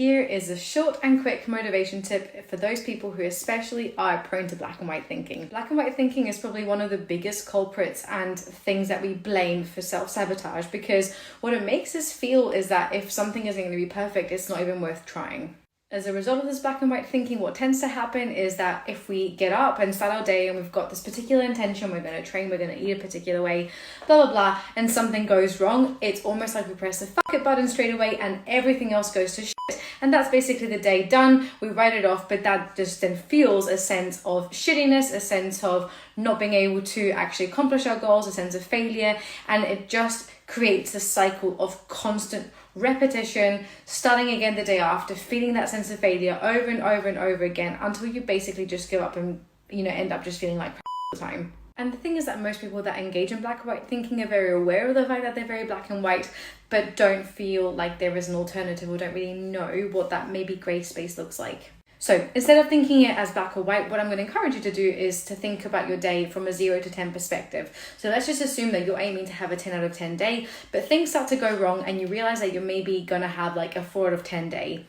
Here is a short and quick motivation tip for those people who especially are prone to black and white thinking. Black and white thinking is probably one of the biggest culprits and things that we blame for self-sabotage, because what it makes us feel is that if something isn't going to be perfect, it's not even worth trying. As a result of this black and white thinking, what tends to happen is that if we get up and start our day and we've got this particular intention, we're going to train, we're going to eat a particular way, blah, blah, blah, and something goes wrong, it's almost like we press the fuck it button straight away and everything else goes to shit. And that's basically the day done. We write it off, but that just then fuels a sense of shittiness, a sense of not being able to actually accomplish our goals, a sense of failure, and it just creates a cycle of constant repetition, starting again the day after, feeling that sense of failure over and over and over again until you basically just give up and end up just feeling like crap all the time. And the thing is that most people that engage in black and white thinking are very aware of the fact that they're very black and white, but don't feel like there is an alternative or don't really know what that maybe grey space looks like. So instead of thinking it as black or white, what I'm going to encourage you to do is to think about your day from a 0 to 10 perspective. So let's just assume that you're aiming to have a 10 out of 10 day, but things start to go wrong and you realize that you're maybe going to have like a 4 out of 10 day.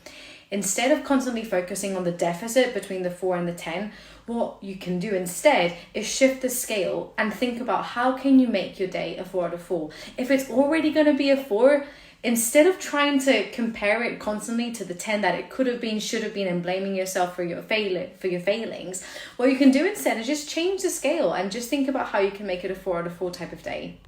Instead of constantly focusing on the deficit between the 4 and the 10, what you can do instead is shift the scale and think about how can you make your day a 4 out of 4. If it's already going to be a 4, instead of trying to compare it constantly to the 10 that it could have been, should have been, and blaming yourself for your failings, what you can do instead is just change the scale and just think about how you can make it a 4 out of 4 type of day.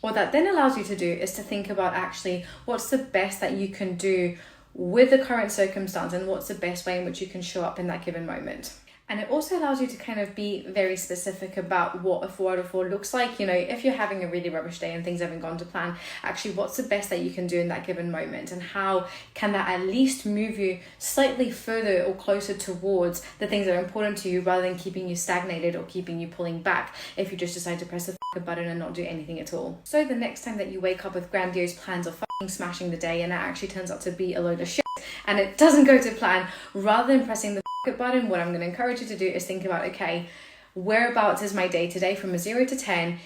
What that then allows you to do is to think about actually what's the best that you can do with the current circumstance and what's the best way in which you can show up in that given moment. And it also allows you to kind of be very specific about what a 4 out of 4 looks like. If you're having a really rubbish day and things haven't gone to plan, actually what's the best that you can do in that given moment, and how can that at least move you slightly further or closer towards the things that are important to you, rather than keeping you stagnated or keeping you pulling back if you just decide to press a button and not do anything at all. So the next time that you wake up with grandiose plans of smashing the day and it actually turns out to be a load of shit and it doesn't go to plan, rather than pressing the button, what I'm going to encourage you to do is think about, okay, whereabouts is my day today from a 0 to 10,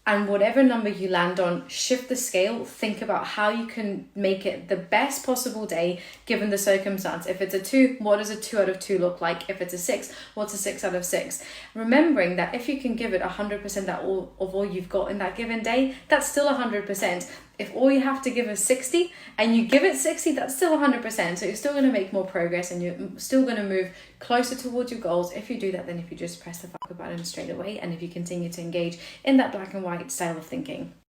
and whatever number you land on, shift the scale, think about how you can make it the best possible day given the circumstance. If it's a 2, what does a 2 out of 2 look like? If it's a 6, what's a 6 out of 6? Remembering that if you can give it 100% of all you've got in that given day, that's still 100%. If all you have to give is 60 and you give it 60, that's still 100%. So you're still going to make more progress and you're still going to move closer towards your goals if you do that than if you just press the button straight away and if you continue to engage in that black and white style of thinking.